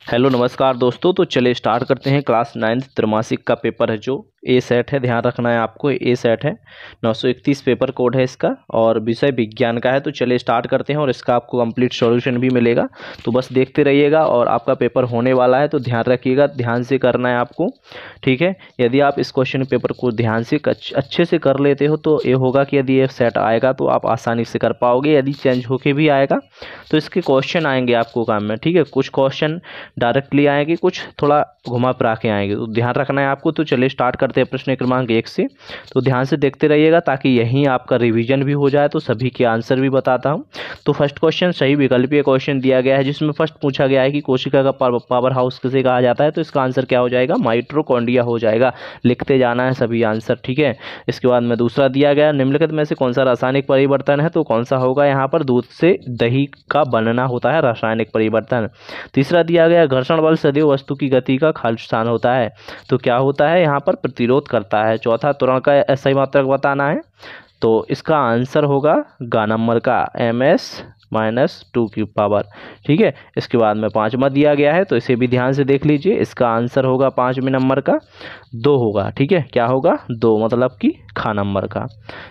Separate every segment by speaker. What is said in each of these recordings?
Speaker 1: Hello नमस्कार दोस्तों। तो चलिए स्टार्ट करते हैं। क्लास 9th त्रैमासिक का पेपर है जो ए सेट है, ध्यान रखना है आपको। ए सेट है, 931 पेपर कोड है इसका और विषय विज्ञान का है। तो चलिए स्टार्ट करते हैं और इसका आपको कंप्लीट सॉल्यूशन भी मिलेगा, तो बस देखते रहिएगा। और आपका पेपर होने वाला है तो ध्यान रखिएगा, ध्यान से करना है आपको, ठीक है। यदि आप इस क्वेश्चन पेपर को ध्यान से अच्छे से कर लेते हो तो ये होगा कि यदि ये सेट आएगा तो आप आसानी से कर पाओगे। यदि चेंज होके भी आएगा तो इसके क्वेश्चन आएंगे आपको काम में, ठीक है। कुछ क्वेश्चन डायरेक्टली आएंगे, कुछ थोड़ा घुमा फिरा के आएंगे, तो ध्यान रखना है आपको। तो चलिए स्टार्ट करते हैं प्रश्न क्रमांक 1 से। तो ध्यान से देखते रहिएगा ताकि यहीं आपका रिवीजन भी हो जाए, तो सभी के आंसर भी बताता हूं। तो फर्स्ट क्वेश्चन सही विकल्पीय क्वेश्चन दिया गया है, जिसमें फर्स्ट पूछा गया है कि कोशिका का पावर हाउस किसे कहा जाता है। तो इसका आंसर क्या हो जाएगा? माइटोकॉन्ड्रिया हो जाएगा। लिखते जाना है सभी आंसर, ठीक है। इसके बाद में दूसरा दिया गया, निम्नलिखित में से कौन सा रासायनिक परिवर्तन है? तो कौन सा होगा? यहाँ पर दूध से दही का बनना होता है रासायनिक परिवर्तन। तीसरा दिया गया, घर्षण बल सदैव वस्तु की गति का खालिस्तान होता है। तो क्या होता है? यहाँ पर प्रतिरोध करता है। चौथा, त्वरण का सही मात्रक बताना है। तो इसका आंसर होगा ग नंबर का ms-2 की पावर, ठीक है। इसके बाद में पांचवा दिया गया है, तो इसे भी ध्यान से देख लीजिए। इसका आंसर होगा पांचवें नंबर का 2 होगा, ठीक है। क्या होगा? 2, मतलब कि ख नंबर का।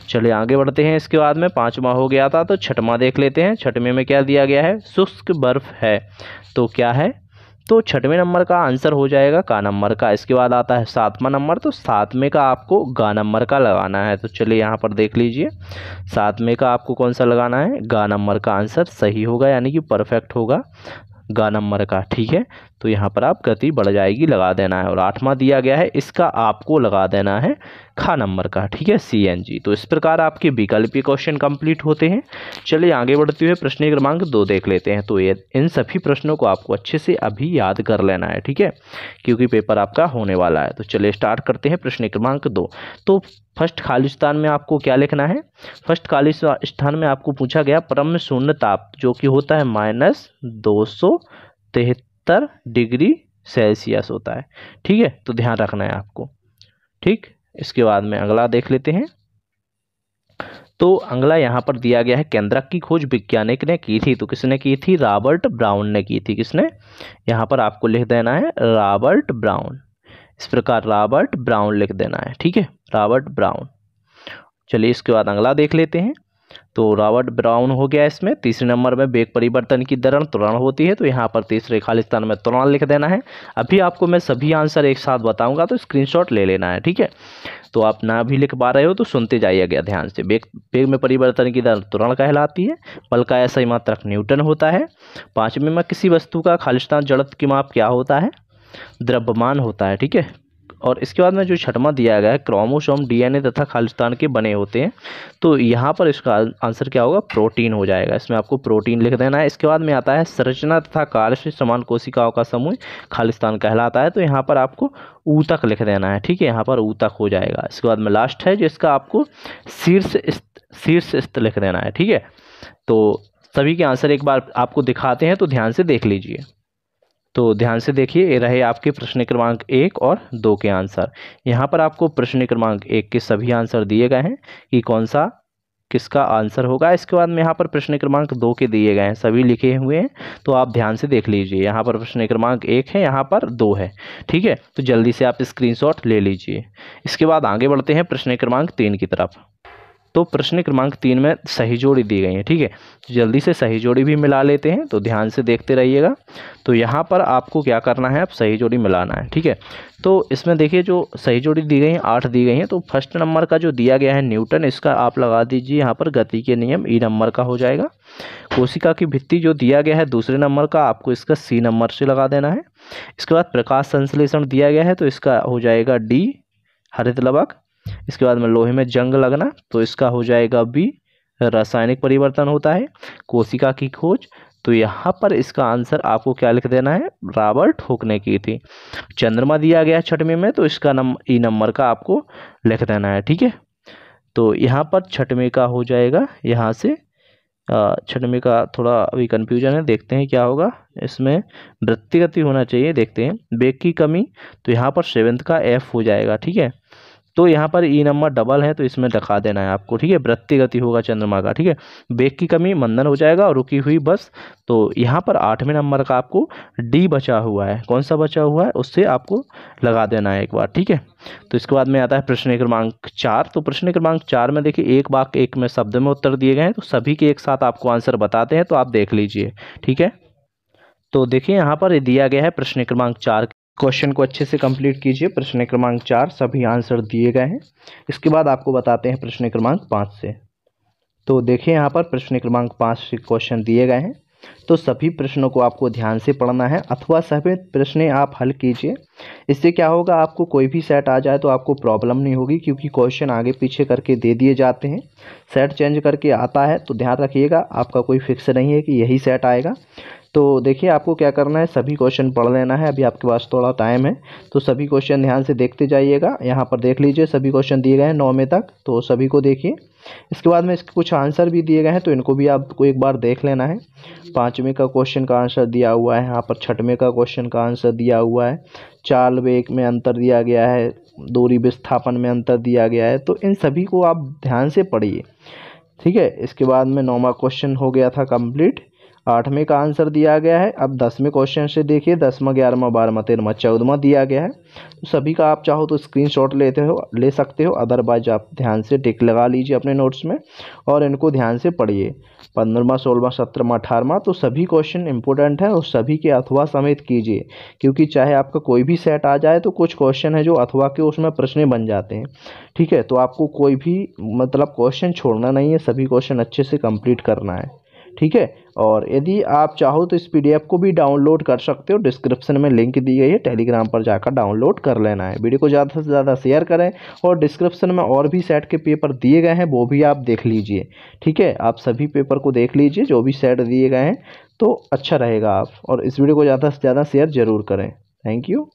Speaker 1: चलिए आगे बढ़ते हैं। इसके बाद में पांचवा हो गया था, तो छठवां देख लेते हैं। छठवें में क्या दिया गया है? शुष्क बर्फ है। तो क्या है? तो छठवें नंबर का आंसर हो जाएगा का नंबर का। इसके बाद आता है सातवां नंबर, तो सातवें का आपको गा नंबर का लगाना है। तो चलिए यहाँ पर देख लीजिए, सातवें का आपको कौन सा लगाना है? गा नंबर का आंसर सही होगा, यानी कि परफेक्ट होगा गा नंबर का, ठीक है। तो यहाँ पर आप गति बढ़ जाएगी, लगा देना है। और आठवां दिया गया है, इसका आपको लगा देना है खा नंबर का, ठीक है, CNG। तो इस प्रकार आपके विकल्पीय क्वेश्चन कंप्लीट होते हैं। चलिए आगे बढ़ते हुए प्रश्न क्रमांक 2 देख लेते हैं। तो ये इन सभी प्रश्नों को आपको अच्छे से अभी याद कर लेना है, ठीक है, क्योंकि पेपर आपका होने वाला है। तो चलिए स्टार्ट करते हैं प्रश्न क्रमांक 2। तो फर्स्ट खालिस्तान में आपको क्या लिखना है? फर्स्ट खालिस्तान में आपको पूछा गया परम शून्य ताप, जो कि होता है -273 डिग्री सेल्सियस होता है, ठीक है। तो ध्यान रखना है आपको, ठीक। इसके बाद में अगला देख लेते हैं। तो अगला यहाँ पर दिया गया है, केंद्रक की खोज वैज्ञानिक ने की थी। तो किसने की थी? रॉबर्ट ब्राउन ने की थी। किसने? यहाँ पर आपको लिख देना है रॉबर्ट ब्राउन। इस प्रकार रॉबर्ट ब्राउन लिख देना है, ठीक है, रॉबर्ट ब्राउन। चलिए इसके बाद अगला देख लेते हैं। तो रॉबर्ट ब्राउन हो गया। इसमें तीसरे नंबर में वेग परिवर्तन की दर त्वरण होती है। तो यहाँ पर तीसरे खालिस्तान में त्वरण लिख देना है। अभी आपको मैं सभी आंसर एक साथ बताऊंगा, तो स्क्रीनशॉट ले लेना है, ठीक है। तो आप ना भी लिख पा रहे हो तो सुनते जाइएगा ध्यान से। वेग में परिवर्तन की दर त्वरण कहलाती है। बल का सही मात्रक न्यूटन होता है। पांचवें में किसी वस्तु का खालिस्तान जड़त्व की माप क्या होता है? द्रव्यमान होता है, ठीक है। और इसके बाद में जो छठवां दिया गया है, क्रोमोसोम DNA तथा खालिस्तान के बने होते हैं। तो यहाँ पर इसका आंसर क्या होगा? प्रोटीन हो जाएगा। इसमें आपको प्रोटीन लिख देना है। इसके बाद में आता है संरचना तथा कार्य से समान कोशिकाओं का समूह खालिस्तान कहलाता है। तो यहाँ पर आपको ऊतक लिख देना है, ठीक है, यहाँ पर ऊतक हो जाएगा। इसके बाद में लास्ट है जिसका आपको शीर्ष स्थ लिख देना है, ठीक है। तो सभी के आंसर एक बार आपको दिखाते हैं, तो ध्यान से देख लीजिए। तो ध्यान से देखिए, ये रहे आपके प्रश्न क्रमांक 1 और 2 के आंसर। यहाँ पर आपको प्रश्न क्रमांक 1 के सभी आंसर दिए गए हैं कि कौन सा किसका आंसर होगा। इसके बाद में यहाँ पर प्रश्न क्रमांक 2 के दिए गए हैं, सभी लिखे हुए हैं। तो आप ध्यान से देख लीजिए, यहाँ पर प्रश्न क्रमांक 1 है, यहाँ पर 2 है, ठीक है। तो जल्दी से आप स्क्रीनशॉट ले लीजिए। इसके बाद आगे बढ़ते हैं प्रश्न क्रमांक 3 की तरफ। तो प्रश्न क्रमांक 3 में सही जोड़ी दी गई है, ठीक है। तो जल्दी से सही जोड़ी भी मिला लेते हैं, तो ध्यान से देखते रहिएगा। तो यहाँ पर आपको क्या करना है? आप सही जोड़ी मिलाना है, ठीक है। तो इसमें देखिए जो सही जोड़ी दी गई है 8 दी गई हैं। तो फर्स्ट नंबर का जो दिया गया है न्यूटन, इसका आप लगा दीजिए यहाँ पर गति के नियम, E नंबर का हो जाएगा। कोशिका की भित्ति जो दिया गया है दूसरे नंबर का, आपको इसका C नंबर से लगा देना है। इसके बाद प्रकाश संश्लेषण दिया गया है, तो इसका हो जाएगा D हरित लवक। इसके बाद में लोहे में जंग लगना, तो इसका हो जाएगा B रासायनिक परिवर्तन होता है। कोशिका की खोज, तो यहाँ पर इसका आंसर आपको क्या लिख देना है? रॉबर्ट हुक ने की थी। चंद्रमा दिया गया है छठवें में, तो इसका E नंबर का आपको लिख देना है, ठीक है। तो यहाँ पर छठवें का हो जाएगा, यहाँ से छठवें का थोड़ा अभी कन्फ्यूजन है, देखते हैं क्या होगा। इसमें वृत्तिगति होना चाहिए, देखते हैं। वेग की कमी, तो यहाँ पर 7th का F हो जाएगा, ठीक है। तो यहाँ पर ई नंबर डबल है तो इसमें दिखा देना है आपको, ठीक है। वृत्तीय गति होगा चंद्रमा का, ठीक है। वेग की कमी मंदन हो जाएगा और रुकी हुई बस। तो यहाँ पर 8वें नंबर का आपको डी बचा हुआ है, कौन सा बचा हुआ है उससे आपको लगा देना है एक बार, ठीक है। तो इसके बाद में आता है प्रश्न क्रमांक 4। तो प्रश्न क्रमांक 4 में देखिए एक वाक्य एक में शब्द में उत्तर दिए गए हैं, तो सभी के एक साथ आपको आंसर बताते हैं, तो आप देख लीजिए, ठीक है। तो देखिए यहाँ पर दिया गया है प्रश्न क्रमांक 4, क्वेश्चन को अच्छे से कंप्लीट कीजिए। प्रश्न क्रमांक 4 सभी आंसर दिए गए हैं। इसके बाद आपको बताते हैं प्रश्न क्रमांक 5 से। तो देखिए यहाँ पर प्रश्न क्रमांक 5 से क्वेश्चन दिए गए हैं, तो सभी प्रश्नों को आपको ध्यान से पढ़ना है अथवा सभी प्रश्न आप हल कीजिए। इससे क्या होगा, आपको कोई भी सेट आ जाए तो आपको प्रॉब्लम नहीं होगी, क्योंकि क्वेश्चन आगे पीछे करके दे दिए जाते हैं। सेट चेंज करके आता है तो ध्यान रखिएगा, आपका कोई फिक्स नहीं है कि यही सेट आएगा। तो देखिए आपको क्या करना है, सभी क्वेश्चन पढ़ लेना है। अभी आपके पास थोड़ा टाइम है तो सभी क्वेश्चन ध्यान से देखते जाइएगा। यहाँ पर देख लीजिए सभी क्वेश्चन दिए गए हैं 9वें तक, तो सभी को देखिए। इसके बाद में इसके कुछ आंसर भी दिए गए हैं, तो इनको भी आपको एक बार देख लेना है। 5वें का क्वेश्चन का आंसर दिया हुआ है, यहाँ पर 6वें का क्वेश्चन का आंसर दिया हुआ है, चाल वेग में अंतर दिया गया है, दूरी विस्थापन में अंतर दिया गया है। तो इन सभी को आप ध्यान से पढ़िए, ठीक है। इसके बाद में 9वां क्वेश्चन हो गया था कंप्लीट। 8वें का आंसर दिया गया है। अब 10वें क्वेश्चन से देखिए, 10वां 11वां 12वां 13वां 14वां दिया गया है। तो सभी का आप चाहो तो स्क्रीनशॉट ले सकते हो, अदरवाइज आप ध्यान से टिक लगा लीजिए अपने नोट्स में और इनको ध्यान से पढ़िए। 15वां 16वां 17वां 18वां तो सभी क्वेश्चन इंपॉर्टेंट है और सभी के अथवा समेत कीजिए, क्योंकि चाहे आपका कोई भी सेट आ जाए तो कुछ क्वेश्चन है जो अथवा के उसमें प्रश्न बन जाते हैं, ठीक है। तो आपको कोई भी मतलब क्वेश्चन छोड़ना नहीं है, सभी क्वेश्चन अच्छे से कंप्लीट करना है, ठीक है। और यदि आप चाहो तो इस पीडीएफ को भी डाउनलोड कर सकते हो, डिस्क्रिप्शन में लिंक दी गई है, टेलीग्राम पर जाकर डाउनलोड कर लेना है। वीडियो को ज़्यादा से ज़्यादा शेयर करें और डिस्क्रिप्शन में और भी सेट के पेपर दिए गए हैं वो भी आप देख लीजिए, ठीक है। आप सभी पेपर को देख लीजिए जो भी सेट दिए गए हैं, तो अच्छा रहेगा आप। और इस वीडियो को ज़्यादा से ज़्यादा शेयर ज़रूर करें। Thank you.